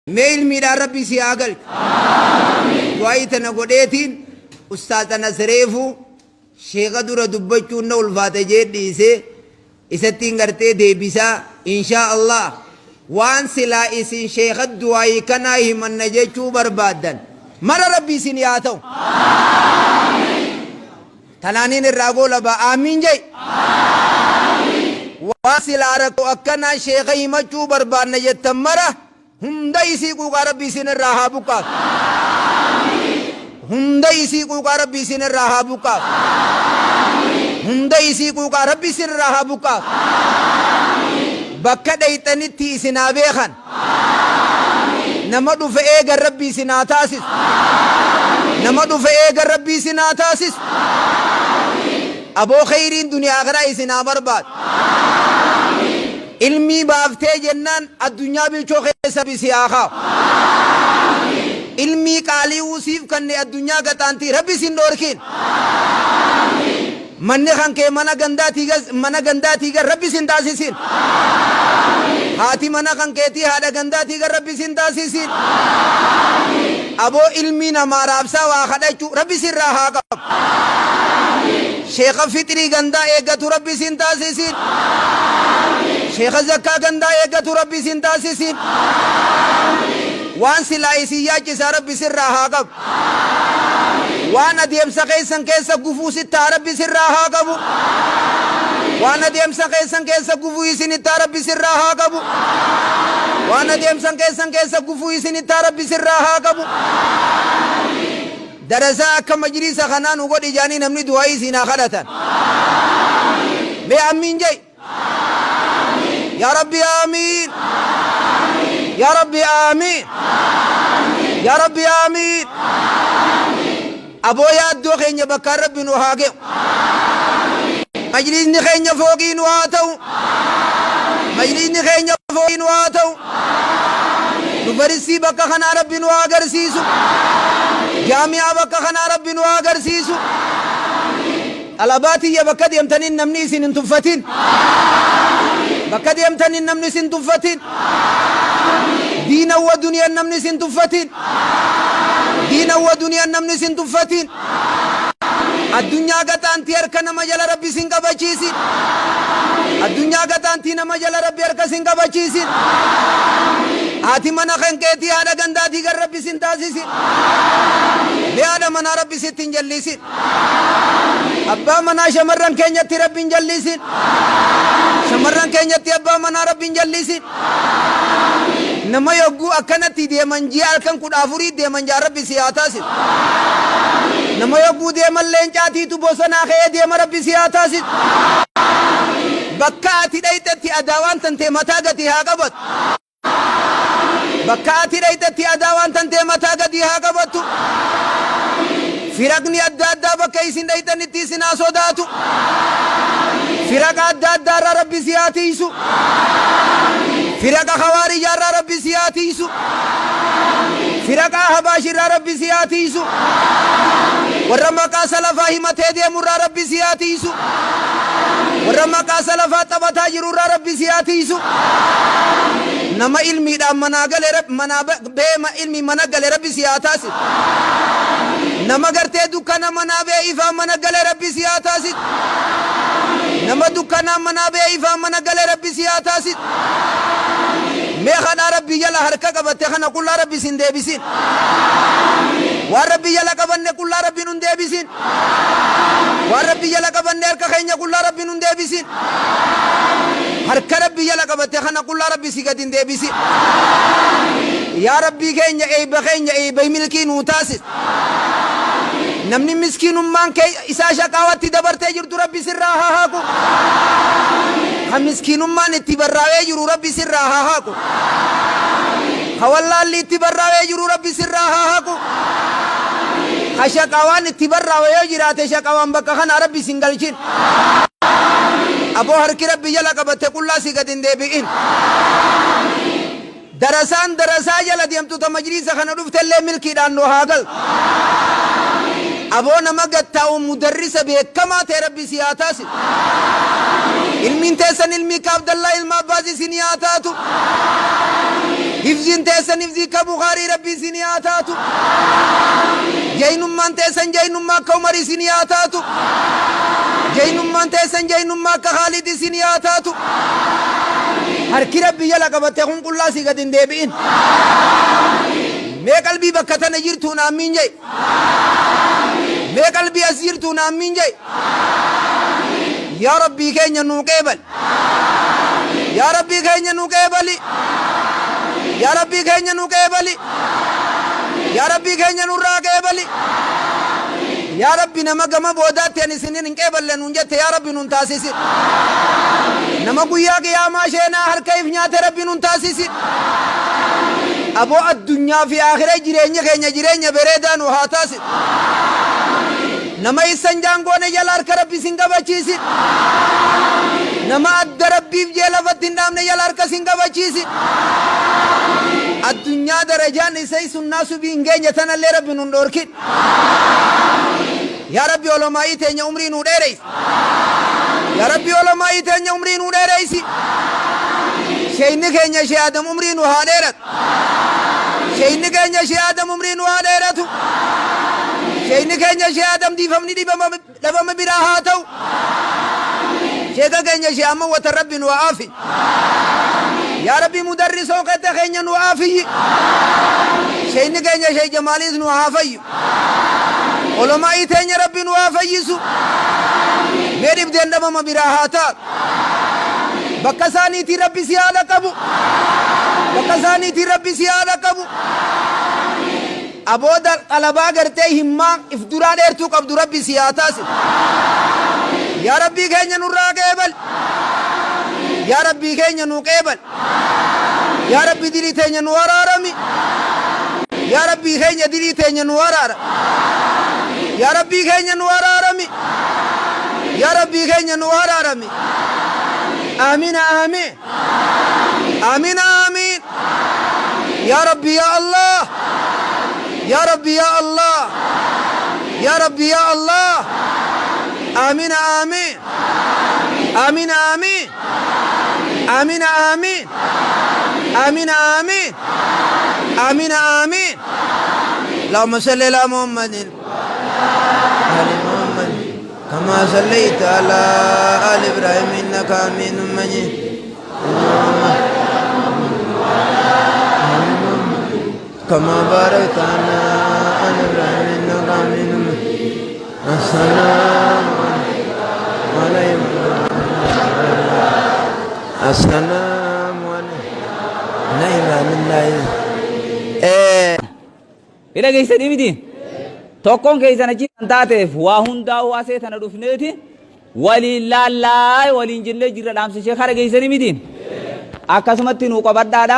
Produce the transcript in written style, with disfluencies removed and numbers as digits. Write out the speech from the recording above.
ميل ميرا ربي سياقل دعايتنا قديتين أستاذنا سريفو شيخ دورة دبجو نول فاتجير ديسي إستين غرتي ديبسا إن شاء الله وان سلا إسين شيخ الدعاي كنايه من نجيشو بربادا مر ربي سنياتو تنانين الرغول با آمين جاي وان سلا ركو أكنا شيخ يمجو برباد نجيت مرة هندا isi ku Rabbi sinirraa haa buqqaaf. Hunda isii quuqaa Rabbi sinirraa haa buqqaaf. Hunda isii quuqaa Rabbi sinirraa haa buqqaaf. Bakka dhayxanitti isinaa beekan. Nama dhufe eega Rabbi isinaa taasis. Nama dhufe eega Rabbi isinaa taasis. Aboo khayriin duniyaa karaa isinaa barbaad. ilmi baaftee jennaan addunyaa bilchoo keessa bisi aakaa ilmi qaalii usiif kanne addunyaa gaxaantii rabbi sin dhoorkin manni kan kee mana gandaatii gar rabbi sin taasisin haati mana kan keetii haadha gandaatii gar rabbi sin taasisin aboo ilmi namaa raabsaa waa kadhachuu rabbi sirraa haa qabu sheekha fixrii gandaa eeggatu rabbi sin taasisin شيخ زكاة غندا يغتو ربي سنتاسسين وان سلايسي ياجس ربي سرها قب وانا ديم سقيسن كيسا قفو ستا ربي سرها قب وانا ديم سقيسن كيسا قفو يسنتا ربي سرها قب وانا ديم سقيسن كيسا قفو يسنتا ربي سرها قب درسا كم مجلس خنان وقود جاني نمني دعائي سينا خلطا بي أمين جاي يا ربي آمين يا ربي آمين يا ربي آمين أبو يا دو خيني بكر ربي نوهاجي مجلس نخيني فوقي نواتو مجلس نخيني فوقي نواتو نفرسي بكا خنا ربي نوهاجر سيسو جامعة بكا خنا ربي نوهاجر سيسو الأباتي يا بكا ديمتنين نمنيسين انتفتين بكد يمتن النمن سنتفتين دين ودنيا النمن سنتفتين دين ودنيا النمن سنتفتين الدنيا قطان تيركنا مجال ربي سنك بچيسين الدنيا قطان تينا مجال ربي ارك سنك بچيسين آتي منا خنكيتي هذا غنداتي گر ربي سنتاسيسين لهذا منا ربي ستين جليسين أبا منا شمرن كينيتي ربي جليسين شمرن كينيتي أبا منا ربي جليسين نما يوغو أكنتي دي منجي ألكن كود أفوري دي منجا ربي سياتاسين نما يوغو دي من لنجاتي تبوسنا خيه دي مربي سياتاسين بكاتي دايتتي أداوان تنتي متاقتي هاقبت بكاتي دايتتي أداوان تنتي متاقتي هاقبت فرقني أدادا بكيسين دايتني تيسنا صداتو فرق أدادا ربي سياتيسو فرق خواري جار ربي سياتيسو فرق أحباشر ربي سياتيسو ورمكا سلفا همته دي مر ربي سياتيسو ورمكا سلفا تبتا جرور ربي سياتيسو نما علمي دا مناغل رب بما علمي مناغل ربي سياتاسي نما غرتي دكانا منابه إفا مناغل ربي سياتاسي نما دكانا منابه إفا مناغل ربي سياتاسي ميخنا ربي يلا حركة قبتخنا كل ربي سندي بسين وربي يلا قبن كل ربي نندي بسين وربي يلا قبن نرك خينيا كل ربي نندي بسين حركة ربي يلا قبتخنا كل ربي سيقدين دي بسين يا ربي خينيا اي بملكي نوتاسس نمني مسكين مان كي إساشا قاوتي دبرتي جرت ربي سرها هاكو هم مسكين مان اتبراوي جرو ربي سرها هاكو والله اللي اتبراوي جرو ربي سرها هاكو خشا قوان اتبراوي جرات شقوان بك خنا ربي سنگلچين ابو هركي ربي يلا قبت كل سيغدين ديبين درسا يلا ديمتو تمجلس خنا دفت اللي ملكي دانو هاغل أبو نمجت أو مدرس بكما تربي سياتاس علمين تسن علمي كعبد الله علم بازي سنياتاتو ifziin teessan ifzii ka Bukaarii rabbii isinii haa taatu jaynummaan teessan jaynummaa akka Umar isinii haa taatu jaynummaan teessan jaynummaa akka Khaalid isinii haa taatu harki rabbii jala qabattee kun qullaa si gad hin deebi'in mee qalbii bakka tana jirtu naammiin jee mee qalbii as jirtu naammiin jee yaa rabbii keenya nuu qeebal yaa rabbii keenya nuu qeebali yaa rabbii keenya nuu qeebali yaa rabbii keenya nurraa qeebali yaa rabbi nama gama boodaatti ani isinin hin qeeballe nuun jette yaa rabbi nun taasisi nama guyyaa qiyaamaa sheenaa harka if nyaate rabbi nun taasisi aboo addunyaa fi aakhira jireenya keenya jireenya bareedaa nu haa taasisu nama issan jaangoone jala harka rabbi sin qabachiisi nama adda rabbiif jee lafatti hin dhaabne jala harka sin qabachiisi addunyaa darajaan isa sunnaa subii hin geenye tanallee rabbi nun dhoorkin yaa rabbi olomaa'ii teenya umrii nuu dheereysi yaa rabbi olomaa'ii teenya umrii nuu dheereysi sheeyni keenya shee Adam umrii nu haa dheeratu sheeyni keenya shee Adam umrii nu haa dheeratu sheeyni keenya shee Adam diifamni dhabama biraa haa ta'u sheeka keenya shee amma wata rabbi nu aafi yaa rabbi mudarrisoo qetta keenya nu aafiyyi sheeyni keenya shee Jamaaliis nu haa fayyu olomaa'ii teenya rabbi nu haa fayyisu mee dhibdeen dhabama biraa haa taatu bakka isaaniitii rabbi si haala qabu bakka isaaniitii rabbi si haala qabu abooda qalabaa gartee himmaa if duraa dheertuu qabdu rabbi si haa taasisu yaa rabbii keenya nurraa qeebal yaa rabbii keenya nu qeebal yaa rabbi dilii teenya nu waraarami yaa rabbii keenya dilii teenya nu waraara yaa rabbii keenya nu waraarami yaa rabbii keenya nu waraarami آمين آمين آمين آمين يا ربي يا الله يا ربي يا الله يا ربي يا الله آمين آمين آمين آمين آمين آمين آمين آمين آمين آمين اللهم صل على محمد آل محمد كما صليت على آل إبراهيم إنك حميد مجيد كما باركت على آل إبراهيم إنك حميد مجيد السلام عليكم السلام عليكم إلى كيف تدي tokkoon keessan achi kan taateef waa hundaa'uu asee tana dhufneeti waliin laallaa waliin jillee jirra dhaamsishee kara geessanii mitiin akkasumatti nuu qabadhaadha